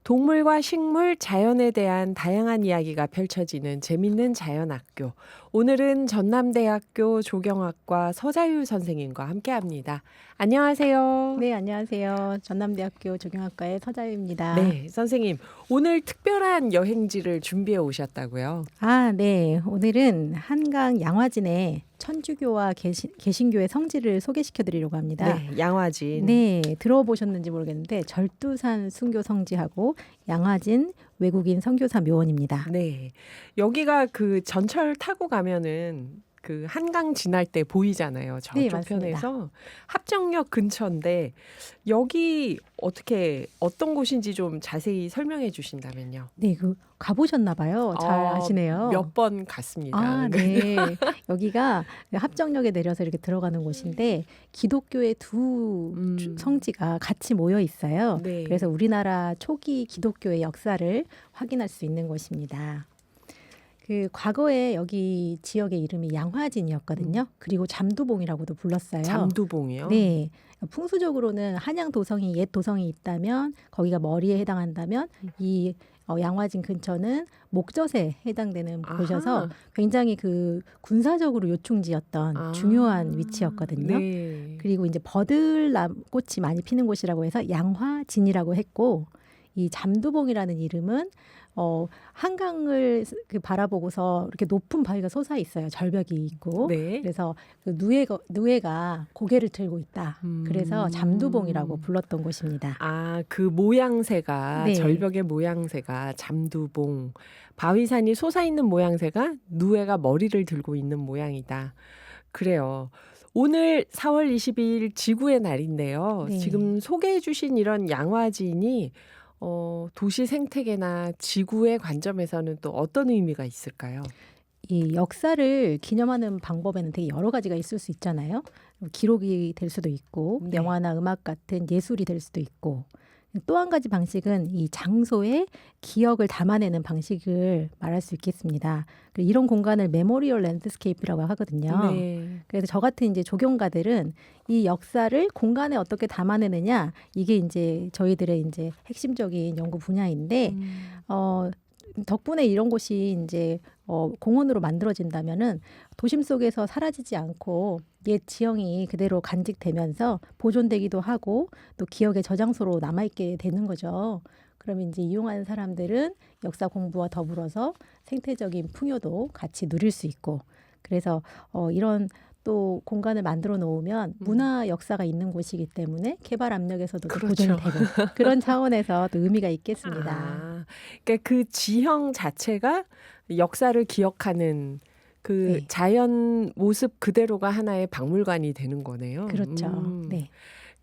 동물과 식물, 자연에 대한 다양한 이야기가 펼쳐지는 재밌는 자연학교. 오늘은 전남대학교 조경학과 서자유 선생님과 함께합니다. 안녕하세요. 네, 안녕하세요. 전남대학교 조경학과의 서자유입니다. 네, 선생님. 오늘 특별한 여행지를 준비해 오셨다고요? 네. 오늘은 한강 양화진의 천주교와 개신교의 성지를 소개시켜 드리려고 합니다. 네, 양화진. 네, 들어보셨는지 모르겠는데 절두산 순교 성지하고 양화진 외국인 선교사 묘원입니다. 네. 여기가 그 전철 타고 가면은 그 한강 지날 때 보이잖아요. 네, 저쪽 맞습니다. 편에서 합정역 근처인데 여기 어떤 곳인지 좀 자세히 설명해 주신다면요. 네, 가보셨나 봐요. 잘 아시네요. 몇 번 갔습니다. 네. 여기가 합정역에 내려서 이렇게 들어가는 곳인데 기독교의 두 성지가 같이 모여 있어요. 네. 그래서 우리나라 초기 기독교의 역사를 확인할 수 있는 곳입니다. 과거에 여기 지역의 이름이 양화진이었거든요. 그리고 잠두봉이라고도 불렀어요. 잠두봉이요? 네. 풍수적으로는 한양 도성이 옛 도성이 있다면 거기가 머리에 해당한다면 이 양화진 근처는 목젖에 해당되는 곳이어서 굉장히 군사적으로 요충지였던 중요한 위치였거든요. 네. 그리고 이제 버들나무꽃이 많이 피는 곳이라고 해서 양화진이라고 했고, 이 잠두봉이라는 이름은 한강을 바라보고서 이렇게 높은 바위가 솟아 있어요. 절벽이 있고. 네. 그래서 누에가 고개를 들고 있다. 그래서 잠두봉이라고 불렀던 곳입니다. 그 모양새가 네. 절벽의 모양새가 잠두봉. 바위산이 솟아있는 모양새가 누에가 머리를 들고 있는 모양이다. 그래요. 오늘 4월 22일 지구의 날인데요. 네. 지금 소개해 주신 이런 양화진이 도시 생태계나 지구의 관점에서는 또 어떤 의미가 있을까요? 이 역사를 기념하는 방법에는 되게 여러 가지가 있을 수 있잖아요. 기록이 될 수도 있고, 네. 영화나 음악 같은 예술이 될 수도 있고, 또 한 가지 방식은 이 장소의 기억을 담아내는 방식을 말할 수 있겠습니다. 이런 공간을 메모리얼 랜드스케이프라고 하거든요. 네. 그래서 저 같은 이제 조경가들은 이 역사를 공간에 어떻게 담아내느냐, 이게 이제 저희들의 이제 핵심적인 연구 분야인데, 덕분에 이런 곳이 이제 공원으로 만들어진다면은 도심 속에서 사라지지 않고 옛 지형이 그대로 간직되면서 보존되기도 하고 또 기억의 저장소로 남아있게 되는 거죠. 그러면 이제 이용하는 사람들은 역사 공부와 더불어서 생태적인 풍요도 같이 누릴 수 있고, 그래서 이런 또 공간을 만들어 놓으면 문화 역사가 있는 곳이기 때문에 개발 압력에서도 그렇죠. 보존이 되고 그런 차원에서 또 의미가 있겠습니다. 그러니까 그 지형 자체가 역사를 기억하는 그 네. 자연 모습 그대로가 하나의 박물관이 되는 거네요. 그렇죠. 네.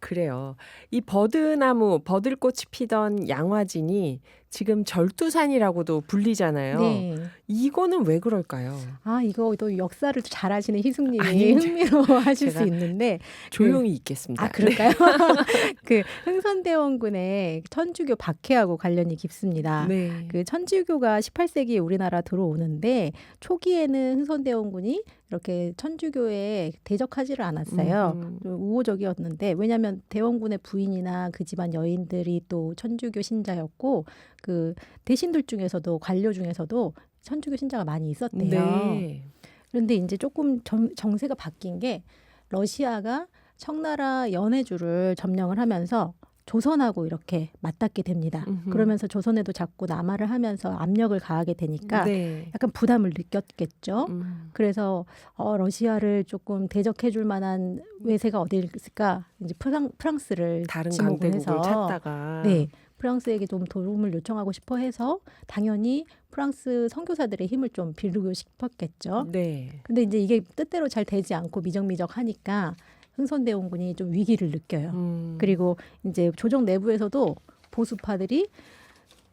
그래요. 이 버들꽃이 피던 양화진이 지금 절두산이라고도 불리잖아요. 네. 이거는 왜 그럴까요? 이거 또 역사를 잘 아시는 희숙님이 아니, 흥미로워하실 제가 수 있는데 조용히 있겠습니다. 그럴까요? 흥선대원군의 천주교 박해하고 관련이 깊습니다. 네. 천주교가 18세기에 우리나라 들어오는데 초기에는 흥선대원군이 이렇게 천주교에 대적하지를 않았어요. 좀 우호적이었는데, 왜냐하면 대원군의 부인이나 그 집안 여인들이 또 천주교 신자였고, 대신들 중에서도 관료 중에서도 천주교 신자가 많이 있었대요. 네. 그런데 이제 조금 정세가 바뀐 게, 러시아가 청나라 연해주를 점령을 하면서 조선하고 이렇게 맞닿게 됩니다. 그러면서 조선에도 자꾸 남하를 하면서 압력을 가하게 되니까 네. 약간 부담을 느꼈겠죠. 그래서 러시아를 조금 대적해줄 만한 외세가 어디 있을까? 이제 프랑스를 다른 지목을 강대국을 해서 찾다가 네, 프랑스에게 좀 도움을 요청하고 싶어 해서 당연히 프랑스 선교사들의 힘을 좀 빌리고 싶었겠죠. 네. 근데 이제 이게 뜻대로 잘 되지 않고 미적미적하니까 흥선대원군이 좀 위기를 느껴요. 그리고 이제 조정 내부에서도 보수파들이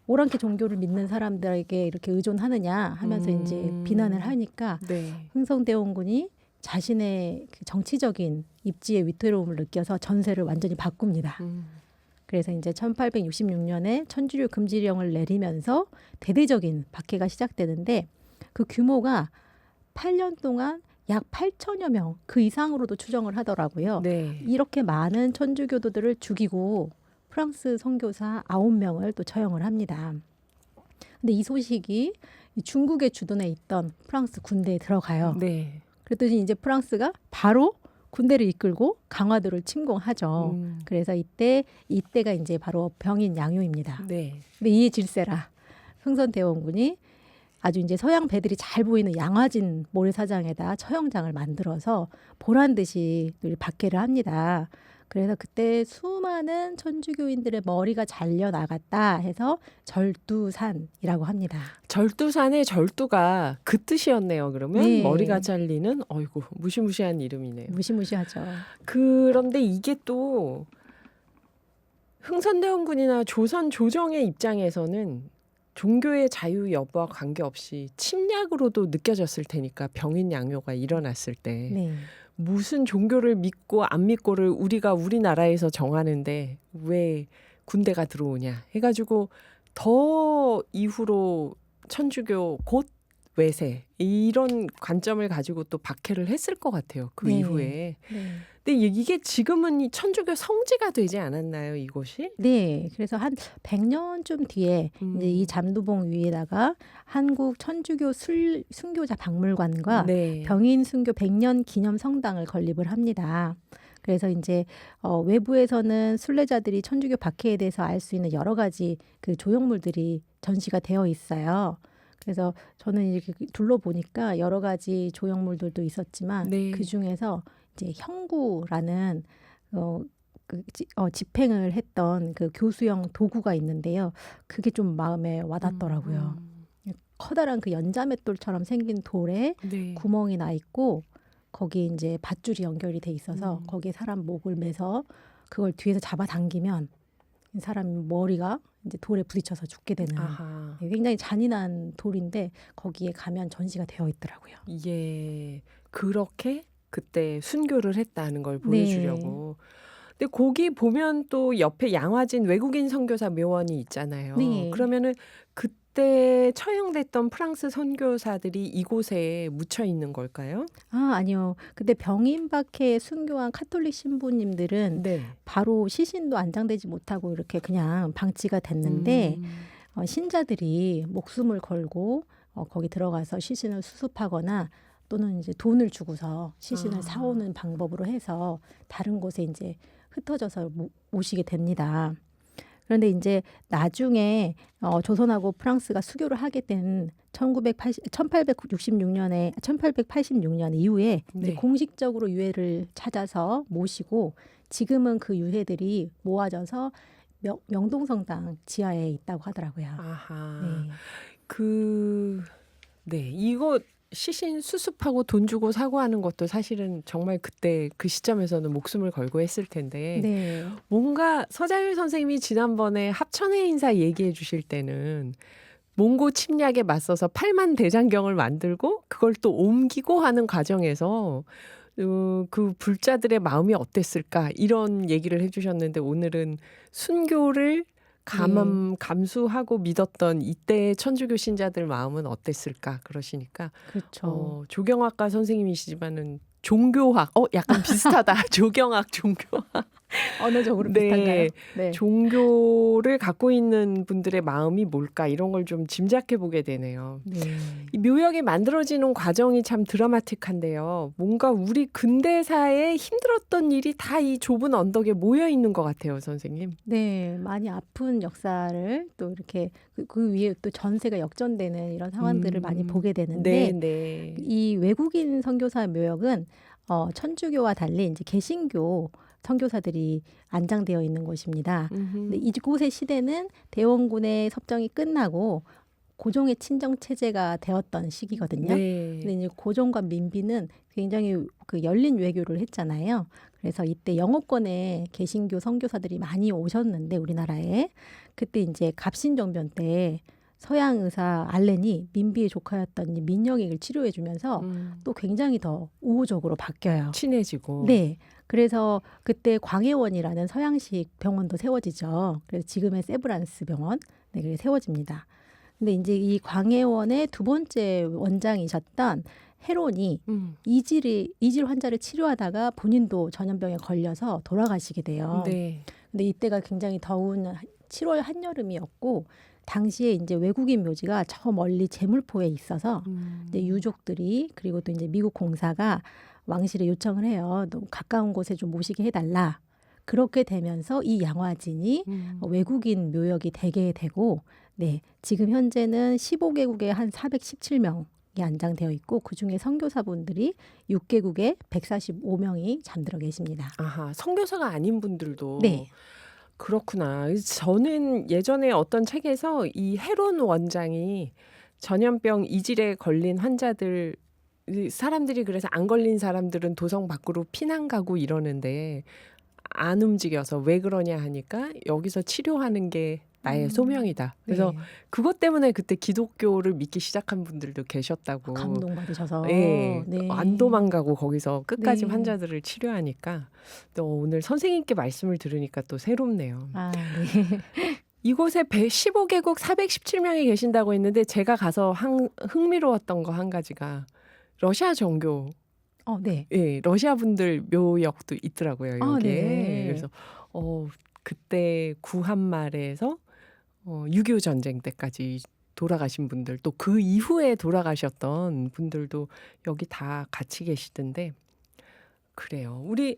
오랑캐 종교를 믿는 사람들에게 이렇게 의존하느냐 하면서 이제 비난을 하니까 네. 흥선대원군이 자신의 정치적인 입지의 위태로움을 느껴서 전세를 완전히 바꿉니다. 그래서 이제 1866년에 천주교 금지령을 내리면서 대대적인 박해가 시작되는데, 그 규모가 8년 동안 약 8천여 명, 그 이상으로도 추정을 하더라고요. 네. 이렇게 많은 천주교도들을 죽이고 프랑스 선교사 9명을 또 처형을 합니다. 근데 이 소식이 중국에 주둔해 있던 프랑스 군대에 들어가요. 네. 그랬더니 이제 프랑스가 바로 군대를 이끌고 강화도를 침공하죠. 그래서 이때가 이제 바로 병인 양요입니다. 네. 근데 이에 질세라 흥선대원군이 아주 이제 서양 배들이 잘 보이는 양화진 모래사장에다 처형장을 만들어서 보란 듯이 박해를 합니다. 그래서 그때 수많은 천주교인들의 머리가 잘려 나갔다 해서 절두산이라고 합니다. 절두산의 절두가 그 뜻이었네요. 그러면 네. 머리가 잘리는 어이구 무시무시한 이름이네요. 무시무시하죠. 그런데 이게 또 흥선대원군이나 조선 조정의 입장에서는 종교의 자유 여부와 관계없이 침략으로도 느껴졌을 테니까 병인 양요가 일어났을 때 네. 무슨 종교를 믿고 안 믿고를 우리가 우리나라에서 정하는데 왜 군대가 들어오냐 해가지고 더 이후로 천주교 곧 외세 이런 관점을 가지고 또 박해를 했을 것 같아요. 그 네. 이후에. 네. 근데 이게 지금은 이 천주교 성지가 되지 않았나요, 이곳이? 네, 그래서 한 100년쯤 뒤에 이제 이 잠두봉 위에다가 한국 천주교 순교자 박물관과 네. 병인 순교 100년 기념 성당을 건립을 합니다. 그래서 이제 외부에서는 순례자들이 천주교 박해에 대해서 알 수 있는 여러 가지 그 조형물들이 전시가 되어 있어요. 그래서 저는 이렇게 둘러보니까 여러 가지 조형물들도 있었지만 네. 그 중에서 이제 형구라는 집행을 했던 그 교수형 도구가 있는데요. 그게 좀 마음에 와닿더라고요. 커다란 그 연자맷돌처럼 생긴 돌에 네. 구멍이 나 있고 거기 이제 밧줄이 연결이 돼 있어서 거기에 사람 목을 매서 그걸 뒤에서 잡아당기면 사람 머리가 이제 돌에 부딪혀서 죽게 되는 아하. 굉장히 잔인한 돌인데 거기에 가면 전시가 되어 있더라고요. 예. 그렇게 그때 순교를 했다는 걸 보여주려고. 근데 거기 보면 또 옆에 양화진 외국인 선교사 묘원이 있잖아요. 네. 그러면은 그때 처형됐던 프랑스 선교사들이 이곳에 묻혀 있는 걸까요? 아니요. 그때 병인 박해에 순교한 카톨릭 신부님들은 네. 바로 시신도 안장되지 못하고 이렇게 그냥 방치가 됐는데 신자들이 목숨을 걸고 거기 들어가서 시신을 수습하거나 또는 이제 돈을 주고서 시신을 사오는 방법으로 해서 다른 곳에 이제 흩어져서 모시게 됩니다. 그런데 이제 나중에 조선하고 프랑스가 수교를 하게 된 1886년 이후에 이제 네. 공식적으로 유해를 찾아서 모시고 지금은 그 유해들이 모아져서 명동성당 지하에 있다고 하더라고요. 아하. 네. 이거 시신 수습하고 돈 주고 사고하는 것도 사실은 정말 그때 그 시점에서는 목숨을 걸고 했을 텐데 네. 뭔가 서자율 선생님이 지난번에 합천의 인사 얘기해 주실 때는 몽고 침략에 맞서서 8만 대장경을 만들고 그걸 또 옮기고 하는 과정에서 그 불자들의 마음이 어땠을까 이런 얘기를 해주셨는데 오늘은 순교를 감수하고 믿었던 이때의 천주교 신자들 마음은 어땠을까 그러시니까 그렇죠. 조경학과 선생님이시지만은 종교학 약간 비슷하다. 조경학 종교학 언어적으로 네. 비슷한가요? 네. 종교를 갖고 있는 분들의 마음이 뭘까 이런 걸 좀 짐작해 보게 되네요. 네. 이 묘역이 만들어지는 과정이 참 드라마틱한데요. 뭔가 우리 근대사에 힘들었던 일이 다 이 좁은 언덕에 모여 있는 것 같아요, 선생님. 네, 많이 아픈 역사를 또 이렇게 그 위에 또 전세가 역전되는 이런 상황들을 많이 보게 되는데 네. 이 외국인 선교사 묘역은 천주교와 달리 이제 개신교 선교사들이 안장되어 있는 곳입니다. 근데 이곳의 시대는 대원군의 섭정이 끝나고 고종의 친정 체제가 되었던 시기거든요. 네. 근데 이제 고종과 민비는 굉장히 그 열린 외교를 했잖아요. 그래서 이때 영어권의 개신교 선교사들이 많이 오셨는데 우리나라에 그때 이제 갑신정변 때 서양 의사 알렌이 민비의 조카였던 이 민영익을 치료해주면서 또 굉장히 더 우호적으로 바뀌어요. 친해지고. 네. 그래서 그때 광해원이라는 서양식 병원도 세워지죠. 그래서 지금의 세브란스 병원 그게 세워집니다. 근데 이제 이 광해원의 두 번째 원장이셨던 헤론이 이질 환자를 치료하다가 본인도 전염병에 걸려서 돌아가시게 돼요. 네. 근데 이때가 굉장히 더운 7월 한여름이었고 당시에 이제 외국인 묘지가 저 멀리 제물포에 있어서 이제 유족들이 그리고 또 이제 미국 공사가 왕실에 요청을 해요. 너무 가까운 곳에 좀 모시게 해달라. 그렇게 되면서 이 양화진이 외국인 묘역이 되게 되고, 네, 지금 현재는 15개국에 한 417명이 안장되어 있고 그 중에 선교사분들이 6개국에 145명이 잠들어 계십니다. 아하, 선교사가 아닌 분들도 네. 그렇구나. 저는 예전에 어떤 책에서 이 헤론 원장이 전염병 이질에 걸린 환자들 사람들이 그래서 안 걸린 사람들은 도성 밖으로 피난 가고 이러는데 안 움직여서 왜 그러냐 하니까 여기서 치료하는 게 나의 소명이다. 그래서 네. 그것 때문에 그때 기독교를 믿기 시작한 분들도 계셨다고. 감동받으셔서. 예, 네. 안 도망가고 거기서 끝까지 네. 환자들을 치료하니까 또 오늘 선생님께 말씀을 들으니까 또 새롭네요. 아, 네. 이곳에 15개국 417명이 계신다고 했는데 제가 가서 흥미로웠던 거 한 가지가 러시아 정교, 네. 예, 러시아 분들 묘역도 있더라고요, 아, 여기에. 네. 그래서 그때 구한말에서 6.25 전쟁 때까지 돌아가신 분들, 또 그 이후에 돌아가셨던 분들도 여기 다 같이 계시던데 그래요. 우리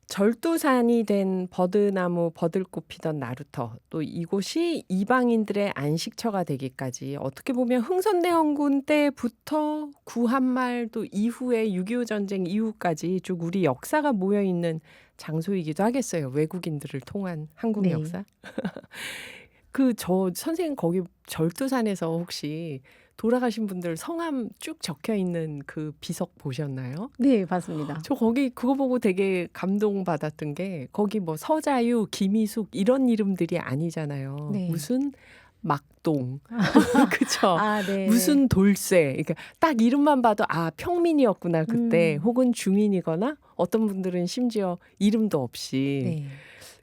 절두산이 된 버드나무 버들꽃 피던 나루터, 또 이곳이 이방인들의 안식처가 되기까지 어떻게 보면 흥선대원군 때부터 구한말 또 이후에 6.25 전쟁 이후까지 쭉 우리 역사가 모여있는 장소이기도 하겠어요. 외국인들을 통한 한국 네. 역사. 선생님 거기 절두산에서 혹시 돌아가신 분들 성함 쭉 적혀 있는 그 비석 보셨나요? 네, 봤습니다. 저 거기 그거 보고 되게 감동받았던 게 거기 뭐 서자유, 김희숙 이런 이름들이 아니잖아요. 네. 무슨 막동, 그쵸? 아, 네. 무슨 돌쇠. 그러니까 딱 이름만 봐도 아 평민이었구나 그때. 혹은 중인이거나 어떤 분들은 심지어 이름도 없이 네.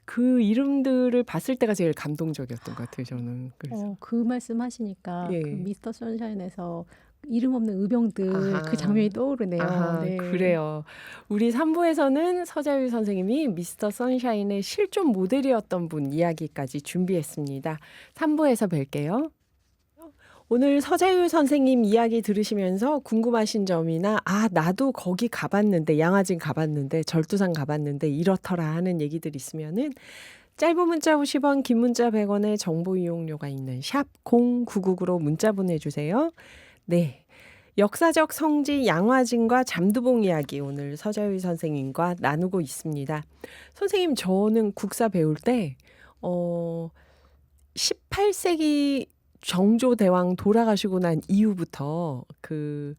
그 이름들을 봤을 때가 제일 감동적이었던 것 같아요. 저는. 그래서. 그 말씀하시니까 예. 그 미스터 선샤인에서 이름 없는 의병들 아하. 그 장면이 떠오르네요. 아하, 네. 그래요. 우리 3부에서는 서자유 선생님이 미스터 선샤인의 실존 모델이었던 분 이야기까지 준비했습니다. 3부에서 뵐게요. 오늘 서자유 선생님 이야기 들으시면서 궁금하신 점이나 나도 거기 가봤는데 양화진 가봤는데 절두산 가봤는데 이렇더라 하는 얘기들 있으면은 짧은 문자 50원, 긴 문자 100원의 정보 이용료가 있는 샵 0999로 문자 보내주세요. 네. 역사적 성지 양화진과 잠두봉 이야기 오늘 서자유 선생님과 나누고 있습니다. 선생님, 저는 국사 배울 때 18세기 정조대왕 돌아가시고 난 이후부터 그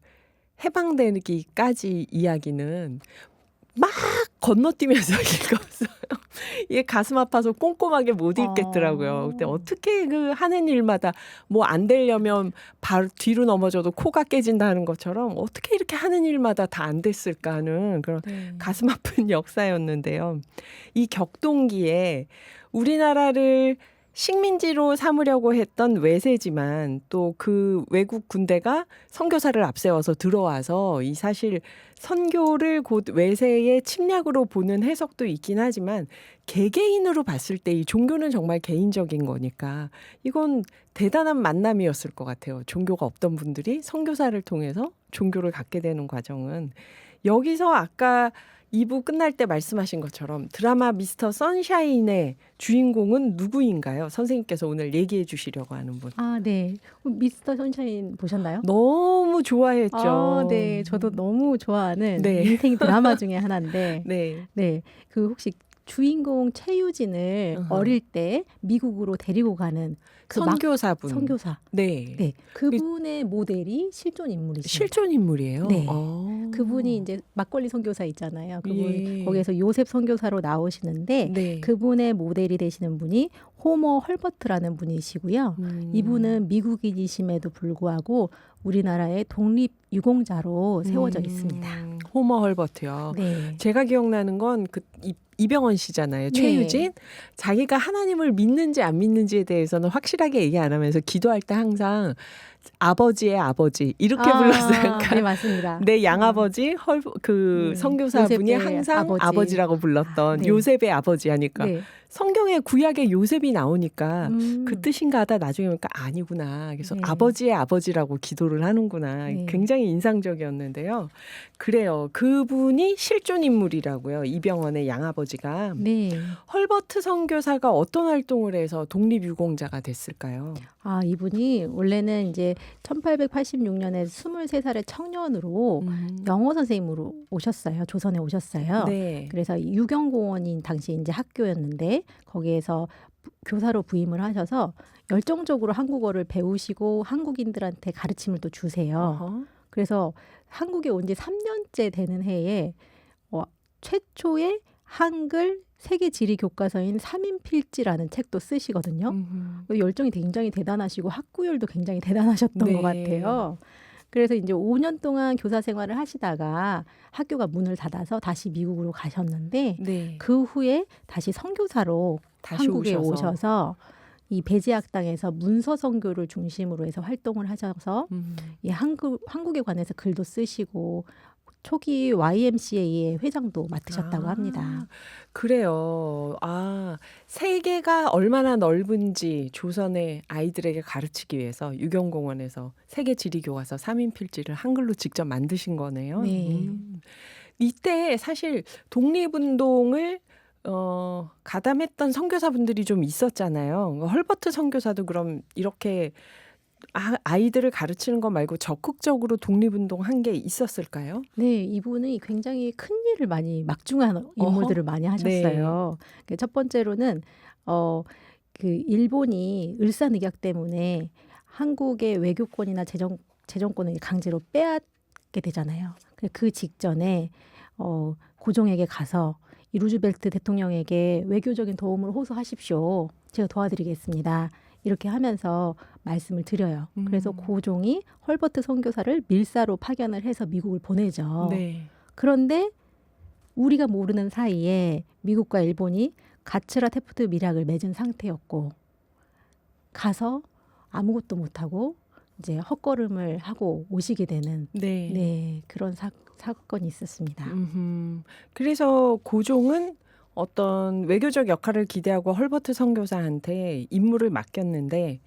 해방되기까지 이야기는 막 건너뛰면서 읽었어요. 이게 가슴 아파서 꼼꼼하게 못 읽겠더라고요. 근데 어떻게 그 하는 일마다 뭐 안 되려면 바로 뒤로 넘어져도 코가 깨진다는 것처럼 어떻게 이렇게 하는 일마다 다 안 됐을까 하는 그런 네. 가슴 아픈 역사였는데요. 이 격동기에 우리나라를 식민지로 삼으려고 했던 외세지만 또 그 외국 군대가 선교사를 앞세워서 들어와서 이 사실 선교를 곧 외세의 침략으로 보는 해석도 있긴 하지만 개개인으로 봤을 때 이 종교는 정말 개인적인 거니까 이건 대단한 만남이었을 것 같아요. 종교가 없던 분들이 선교사를 통해서 종교를 갖게 되는 과정은 여기서 아까 2부 끝날 때 말씀하신 것처럼 드라마 미스터 선샤인의 주인공은 누구인가요? 선생님께서 오늘 얘기해 주시려고 하는 분. 아, 네. 미스터 선샤인 보셨나요? 너무 좋아했죠. 네. 저도 너무 좋아하는 네. 인생 드라마 중에 하나인데 네. 네. 그 혹시 주인공 최유진을 어릴 때 미국으로 데리고 가는 그 선교사분. 선교사. 네. 네. 그분의 모델이 실존 인물이시죠. 실존 인물이에요? 네. 그분이 이제 막걸리 선교사 있잖아요. 그분 거기에서 요셉 선교사로 나오시는데 네. 그분의 모델이 되시는 분이 호머 헐버트라는 분이시고요. 이분은 미국인이심에도 불구하고 우리나라의 독립 유공자로 세워져 있습니다. 호머 헐버트요. 네. 제가 기억나는 건 그 이병헌 씨잖아요. 네. 최유진. 자기가 하나님을 믿는지 안 믿는지에 대해서는 확실하게 얘기 안 하면서 기도할 때 항상 아버지의 아버지 이렇게 불렀어요. 그러니까 네, 맞습니다. 내 양아버지 그 선교사분이 요셉의 항상 아버지. 아버지라고 불렀던 네. 요셉의 아버지 하니까 네. 성경에 구약에 요셉이 나오니까 음. 그 뜻인가 하다 나중에 보니까 아니구나. 그래서 네. 아버지의 아버지라고 기도를 하는구나. 네. 굉장히 인상적이었는데요. 그래요. 그분이 실존 인물이라고요. 이병헌의 양아버지가. 네. 헐버트 선교사가 어떤 활동을 해서 독립유공자가 됐을까요? 이분이 원래는 이제 1886년에 23살의 청년으로 영어 선생님으로 오셨어요. 조선에 오셨어요. 네. 그래서 유경공원이 당시 이제 학교였는데 거기에서 교사로 부임을 하셔서 열정적으로 한국어를 배우시고 한국인들한테 가르침을 또 주세요. 어허. 그래서 한국에 온 지 3년째 되는 해에 최초의 한글 세계 지리 교과서인 삼인필지라는 책도 쓰시거든요. 열정이 굉장히 대단하시고 학구열도 굉장히 대단하셨던 네. 것 같아요. 그래서 이제 5년 동안 교사 생활을 하시다가 학교가 문을 닫아서 다시 미국으로 가셨는데 네. 그 후에 다시 선교사로 다시 한국에 오셔서. 오셔서 이 배제학당에서 문서 선교를 중심으로 해서 활동을 하셔서 이 한국에 관해서 글도 쓰시고 초기 YMCA의 회장도 맡으셨다고 합니다. 그래요. 세계가 얼마나 넓은지 조선의 아이들에게 가르치기 위해서 유경공원에서 세계 지리 교과서 3인필지를 한글로 직접 만드신 거네요. 네. 이때 사실 독립운동을 가담했던 선교사분들이 좀 있었잖아요. 헐버트 선교사도 그럼 이렇게 아이들을 가르치는 거 말고 적극적으로 독립운동 한 게 있었을까요? 네, 이분이 굉장히 큰 일을 많이 막중한 임무들을 많이 하셨어요. 첫 번째로는 그 일본이 을사늑약 때문에 한국의 외교권이나 재정권을 강제로 빼앗게 되잖아요. 그 직전에 고종에게 가서 이 루즈벨트 대통령에게 외교적인 도움을 호소하십시오. 제가 도와드리겠습니다. 이렇게 하면서 말씀을 드려요. 그래서 고종이 헐버트 선교사를 밀사로 파견을 해서 미국을 보내죠. 네. 그런데 우리가 모르는 사이에 미국과 일본이 가츠라 테프트 밀약을 맺은 상태였고 가서 아무것도 못하고 이제 헛걸음을 하고 오시게 되는 네. 그런 사건이 있었습니다. 그래서 고종은 어떤 외교적 역할을 기대하고 헐버트 선교사한테 임무를 맡겼는데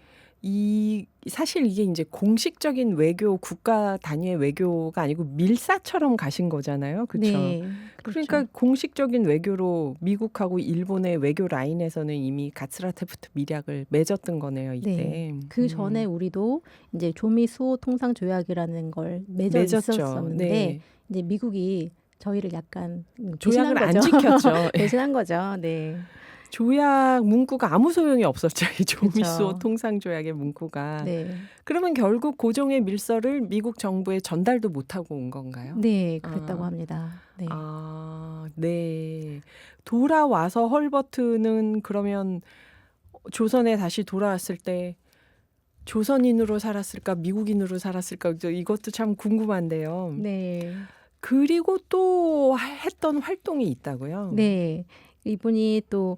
사실 이게 이제 공식적인 외교 국가 단위의 외교가 아니고 밀사처럼 가신 거잖아요. 그렇죠? 네, 그러니까 공식적인 외교로 미국하고 일본의 외교 라인에서는 이미 가츠라 테프트 밀약을 맺었던 거네요. 이때. 네. 그 전에 우리도 이제 조미 수호 통상 조약이라는 걸 맺어 맺었죠. 있었었는데 네. 이제 미국이 저희를 약간 조약을 배신한 안 거죠. 지켰죠. 배신한 거죠. 네. 조약 문구가 아무 소용이 없었죠. 이 조미수호 그쵸. 통상조약의 문구가. 네. 그러면 결국 고종의 밀서를 미국 정부에 전달도 못하고 온 건가요? 네, 그랬다고 합니다. 네. 네. 돌아와서 헐버트는 그러면 조선에 다시 돌아왔을 때 조선인으로 살았을까, 미국인으로 살았을까, 이것도 참 궁금한데요. 네. 그리고 또 했던 활동이 있다고요? 네. 이분이 또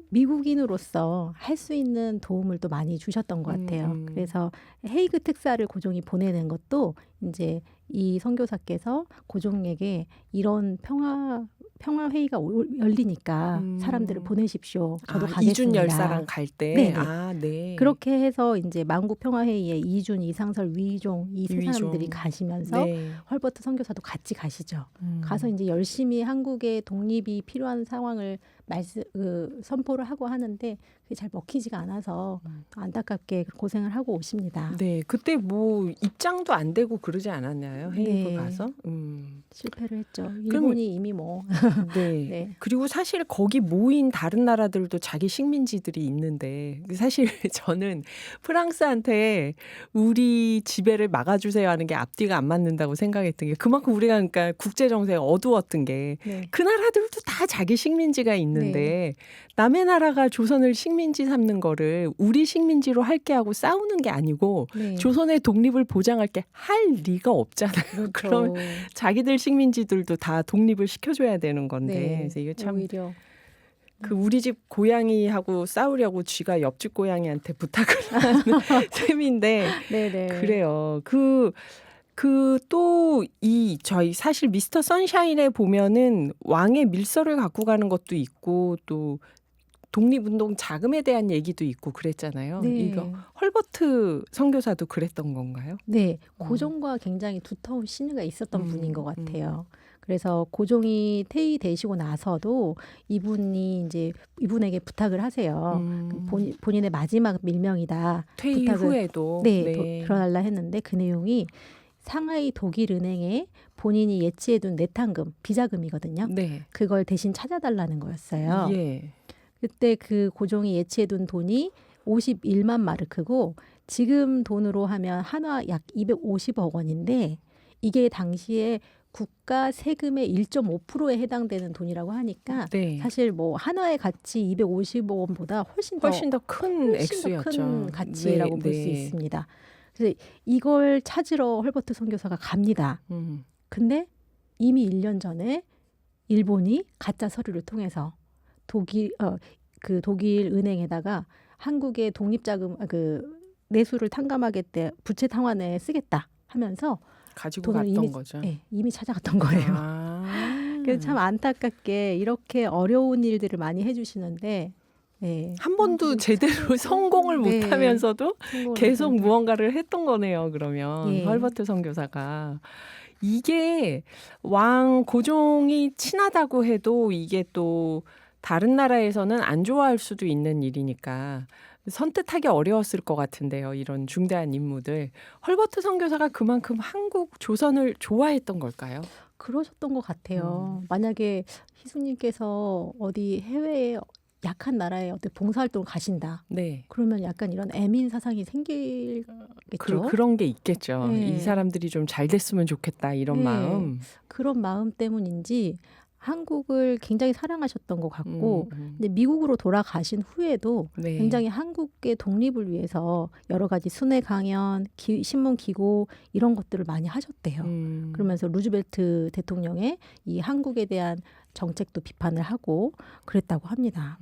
미국인으로서 할 수 있는 도움을 또 많이 주셨던 것 같아요. 그래서 헤이그 특사를 고종이 보내는 것도 이제 이 선교사께서 고종에게 이런 평화 회의가 열리니까 사람들을 보내십시오. 저도 가겠습니다. 이준 열사랑 갈 때. 네네. 네. 그렇게 해서 이제 만국 평화 회의에 이준, 이상설, 위종 이 세 사람들이 가시면서 네. 헐버트 선교사도 같이 가시죠. 가서 이제 열심히 한국의 독립이 필요한 상황을 선포를 하고 하는데 그게 잘 먹히지가 않아서 안타깝게 고생을 하고 오십니다. 네, 그때 뭐 입장도 안 되고 그러지 않았나요? 헤이그 네. 가서? 실패를 했죠. 일본이 이미 뭐 네. 네. 그리고 사실 거기 모인 다른 나라들도 자기 식민지들이 있는데 사실 저는 프랑스한테 우리 지배를 막아주세요 하는 게 앞뒤가 안 맞는다고 생각했던 게 그만큼 우리가 그러니까 국제 정세가 어두웠던 게 그 나라들도 다 자기 식민지가 있는데 남의 나라가 조선을 식민지 삼는 거를 우리 식민지로 할게 하고 싸우는 게 아니고 조선의 독립을 보장할 게 할 리가 없잖아요. 그럼 자기들 식민지들도 다 독립을 시켜줘야 되는 건데 그래서 이게 참 오히려 그 우리 집 고양이하고 싸우려고 쥐가 옆집 고양이한테 부탁을 하는 셈인데 네네. 그래요. 저희 사실 미스터 선샤인에 보면은 왕의 밀서를 갖고 가는 것도 있고 또 독립운동 자금에 대한 얘기도 있고 그랬잖아요. 이거 네. 헐버트 선교사도 그랬던 건가요? 네. 고종과 굉장히 두터운 신의가 있었던 분인 것 같아요. 그래서 고종이 퇴위되시고 나서도 이분이 이제 이분에게 부탁을 하세요. 본인의 마지막 밀명이다. 퇴위 부탁을 후에도 들어달라 했는데 그 내용이 상하이 독일은행에 본인이 예치해둔 내탕금, 비자금이거든요. 네. 그걸 대신 찾아달라는 거였어요. 예. 그때 그 고종이 예치해둔 돈이 51만 마르크고 지금 돈으로 하면 한화 약 250억 원인데 이게 당시에 국가 세금의 1.5%에 해당되는 돈이라고 하니까 네. 사실 뭐 한화의 가치 250억 원보다 훨씬 더 큰 액수였죠. 큰 가치라고 네, 볼 수 네. 있습니다. 그래서 이걸 찾으러 헐버트 선교사가 갑니다. 근데 이미 1년 전에 일본이 가짜 서류를 통해서 그 독일 은행에다가 한국의 독립자금 내수를 탕감하겠대 부채 탕환에 쓰겠다 하면서 가지고 돈을 갔던 거죠. 이미 찾아갔던 거예요. 그래서 참 안타깝게 이렇게 어려운 일들을 많이 해주시는데 한 번도 제대로 성공을 못하면서도 계속 무언가를 했던 거네요. 그러면 헐버트 선교사가 이게 왕 고종이 친하다고 해도 이게 또 다른 나라에서는 안 좋아할 수도 있는 일이니까 선뜻하기 어려웠을 것 같은데요. 이런 중대한 임무들. 헐버트 선교사가 그만큼 한국 조선을 좋아했던 걸까요? 그러셨던 것 같아요. 만약에 희수님께서 어디 해외에 약한 나라에 어떤 봉사활동을 가신다. 네. 그러면 약간 이런 애민 사상이 생기겠죠. 그런 게 있겠죠. 네. 이 사람들이 좀 잘 됐으면 좋겠다 이런 마음. 그런 마음 때문인지 한국을 굉장히 사랑하셨던 것 같고 근데 미국으로 돌아가신 후에도 굉장히 한국의 독립을 위해서 여러 가지 순회 강연, 신문 기고 이런 것들을 많이 하셨대요. 그러면서 루즈벨트 대통령의 이 한국에 대한 정책도 비판을 하고 그랬다고 합니다.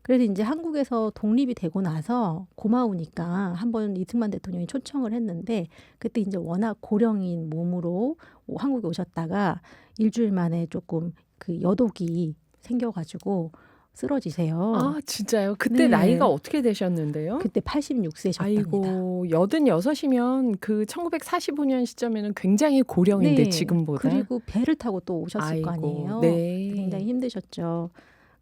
그래서 이제 한국에서 독립이 되고 나서 고마우니까 한번 이승만 대통령이 초청을 했는데 그때 이제 워낙 고령인 몸으로 한국에 오셨다가 일주일 만에 조금 그 여독이 생겨가지고 쓰러지세요. 아, 진짜요? 그때 나이가 어떻게 되셨는데요? 그때 86세셨답니다. 아이고, 86이면 그 1945년 시점에는 굉장히 고령인데 지금보다. 그리고 배를 타고 또 오셨을 거 아니에요. 굉장히 힘드셨죠.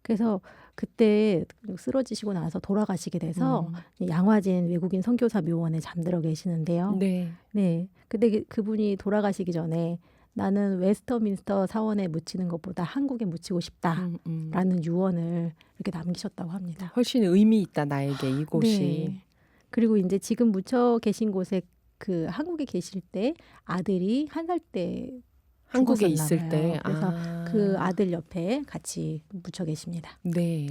그래서 그때 쓰러지시고 나서 돌아가시게 돼서 양화진 외국인 선교사 묘원에 잠들어 계시는데요. 네. 근데 그분이 돌아가시기 전에 나는 웨스터민스터 사원에 묻히는 것보다 한국에 묻히고 싶다라는 유언을 이렇게 남기셨다고 합니다. 훨씬 의미 있다 나에게 이곳이. 그리고 이제 지금 묻혀 계신 곳에 그 한국에 계실 때 아들이 1살 때 한국에 있을 때 그래서 그 아들 옆에 같이 묻혀 계십니다. 네.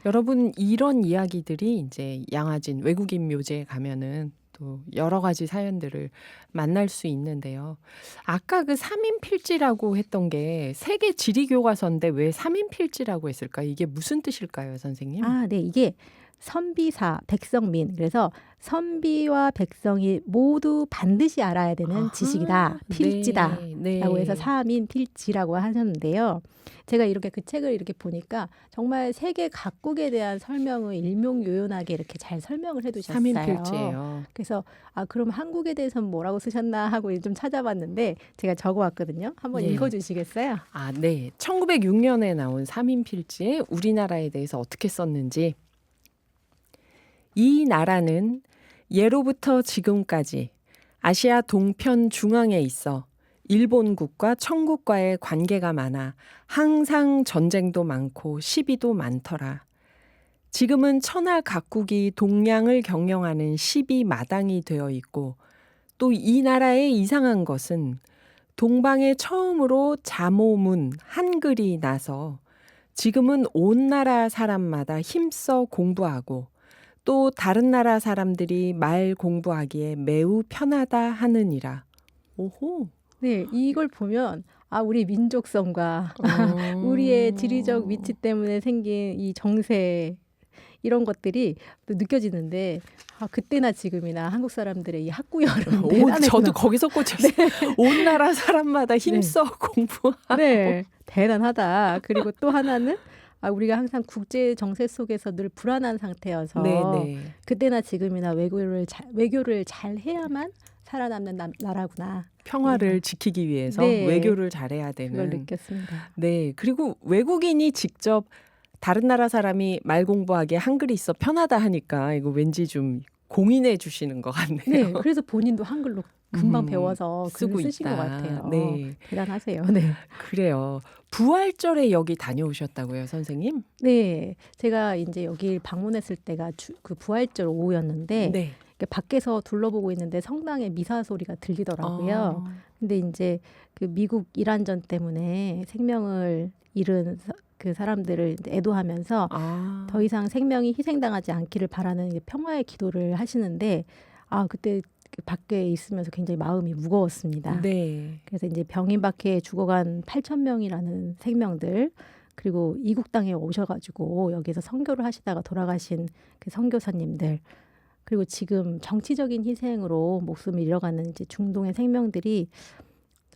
여러분 이런 이야기들이 이제 양화진 외국인 묘지에 가면은 또 여러 가지 사연들을 만날 수 있는데요. 아까 그 3인 필지라고 했던 게 세계 지리 교과서인데 왜 3인 필지라고 했을까? 이게 무슨 뜻일까요, 선생님? 아, 네. 이게 선비사, 백성민. 그래서 선비와 백성이 모두 반드시 알아야 되는 지식이다. 필지다. 라고 해서 3인 필지라고 하셨는데요. 제가 이렇게 그 책을 이렇게 보니까 정말 세계 각국에 대한 설명을 일명요연하게 이렇게 잘 설명을 해두셨어요. 3인 필지예요. 그래서 그럼 한국에 대해서는 뭐라고 쓰셨나 하고 좀 찾아봤는데 제가 적어왔거든요. 한번 읽어주시겠어요? 아, 네. 1906년에 나온 3인 필지에 우리나라에 대해서 어떻게 썼는지. 이 나라는 예로부터 지금까지 아시아 동편 중앙에 있어 일본국과 청국과의 관계가 많아 항상 전쟁도 많고 시비도 많더라. 지금은 천하 각국이 동양을 경영하는 시비 마당이 되어 있고 또 이 나라의 이상한 것은 동방에 처음으로 자모문 한글이 나서 지금은 온 나라 사람마다 힘써 공부하고 또 다른 나라 사람들이 말 공부하기에 매우 편하다 하느니라. 오호. 네, 이걸 보면 우리 민족성과 우리의 지리적 위치 때문에 생긴 이 정세 이런 것들이 또 느껴지는데 그때나 지금이나 한국 사람들의 이 학구열은 대단했구나. 저도 거기서 꽂혔어요. 온 나라 사람마다 힘써 공부하고. 네, 대단하다. 그리고 또 하나는 우리가 항상 국제 정세 속에서 늘 불안한 상태여서 네네. 그때나 지금이나 외교를 잘 해야만 살아남는 나라구나. 평화를 지키기 위해서 네. 외교를 잘해야 되는. 그걸 느꼈습니다. 네. 그리고 외국인이 직접 다른 나라 사람이 말 공부하기에 한글이 있어 편하다 하니까 이거 왠지 좀 공인해 주시는 것 같네요. 네, 그래서 본인도 한글로 금방 배워서 쓰고 글을 쓰신 있다. 것 같아요. 네. 대단하세요. 네. 그래요. 부활절에 여기 다녀오셨다고요, 선생님? 네, 제가 이제 여기 방문했을 때가 그 부활절 오후였는데 네. 이렇게 밖에서 둘러보고 있는데 성당에 미사 소리가 들리더라고요. 근데 이제 그 미국 이란전 때문에 생명을 잃은 그 사람들을 이제 애도하면서 더 이상 생명이 희생당하지 않기를 바라는 평화의 기도를 하시는데 그때 밖에 있으면서 굉장히 마음이 무거웠습니다. 네. 그래서 이제 병인박해에 죽어간 8,000명이라는 생명들 그리고 이국 땅에 오셔가지고 여기서 선교를 하시다가 돌아가신 그 선교사님들 그리고 지금 정치적인 희생으로 목숨을 잃어가는 이제 중동의 생명들이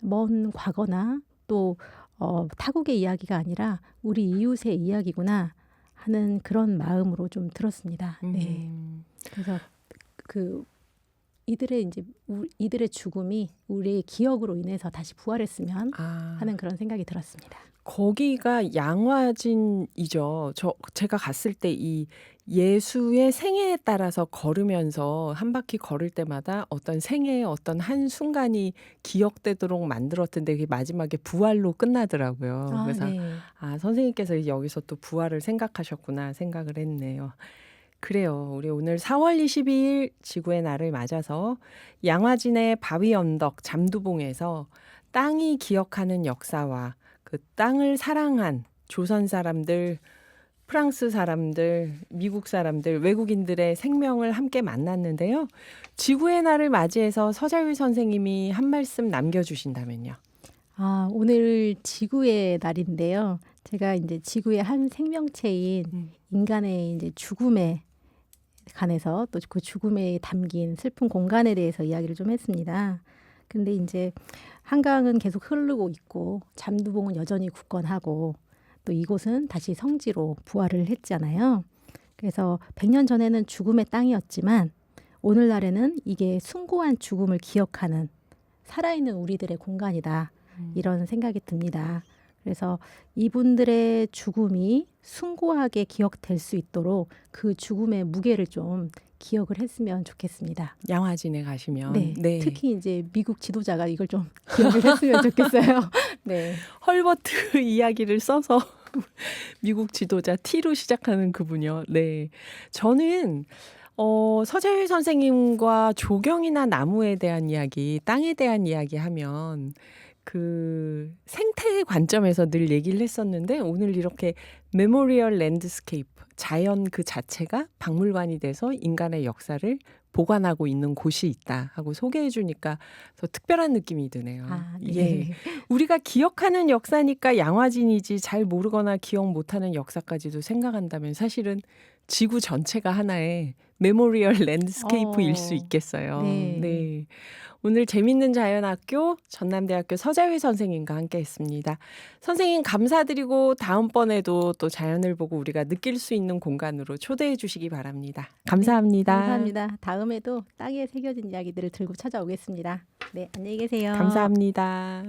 먼 과거나 또 타국의 이야기가 아니라 우리 이웃의 이야기구나 하는 그런 마음으로 좀 들었습니다. 네. 그래서 이들의 죽음이 우리의 기억으로 인해서 다시 부활했으면 하는 그런 생각이 들었습니다. 거기가 양화진이죠. 제가 갔을 때 이 예수의 생애에 따라서 걸으면서 한 바퀴 걸을 때마다 어떤 생애의 어떤 한 순간이 기억되도록 만들었던데 그게 마지막에 부활로 끝나더라고요. 그래서 네. 선생님께서 여기서 또 부활을 생각하셨구나 생각을 했네요. 그래요. 우리 오늘 4월 22일 지구의 날을 맞아서 양화진의 바위 언덕 잠두봉에서 땅이 기억하는 역사와 그 땅을 사랑한 조선 사람들, 프랑스 사람들, 미국 사람들, 외국인들의 생명을 함께 만났는데요. 지구의 날을 맞이해서 서자율 선생님이 한 말씀 남겨주신다면요. 오늘 지구의 날인데요. 제가 이제 지구의 한 생명체인 인간의 이제 죽음에 관해서 또 그 죽음에 담긴 슬픈 공간에 대해서 이야기를 좀 했습니다. 근데 이제 한강은 계속 흐르고 있고 잠두봉은 여전히 굳건하고 또 이곳은 다시 성지로 부활을 했잖아요. 그래서 100년 전에는 죽음의 땅이었지만 오늘날에는 이게 숭고한 죽음을 기억하는 살아있는 우리들의 공간이다. 이런 생각이 듭니다. 그래서 이분들의 죽음이 숭고하게 기억될 수 있도록 그 죽음의 무게를 좀 기억을 했으면 좋겠습니다. 양화진에 가시면. 네. 특히 이제 미국 지도자가 이걸 좀 기억을 했으면 좋겠어요. 네. 헐버트 이야기를 써서 미국 지도자 T로 시작하는 그분이요. 네. 저는 서재일 선생님과 조경이나 나무에 대한 이야기, 땅에 대한 이야기 하면 그 생태의 관점에서 늘 얘기를 했었는데 오늘 이렇게 메모리얼 랜드스케이프, 자연 그 자체가 박물관이 돼서 인간의 역사를 보관하고 있는 곳이 있다 하고 소개해 주니까 더 특별한 느낌이 드네요. 네. 예. 우리가 기억하는 역사니까 양화진이지 잘 모르거나 기억 못하는 역사까지도 생각한다면 사실은 지구 전체가 하나의 메모리얼 랜드스케이프일 수 있겠어요. 네. 오늘 재밌는 자연학교 전남대학교 서자휘 선생님과 함께했습니다. 선생님 감사드리고 다음번에도 또 자연을 보고 우리가 느낄 수 있는 공간으로 초대해 주시기 바랍니다. 감사합니다. 네, 감사합니다. 다음에도 땅에 새겨진 이야기들을 들고 찾아오겠습니다. 네, 안녕히 계세요. 감사합니다.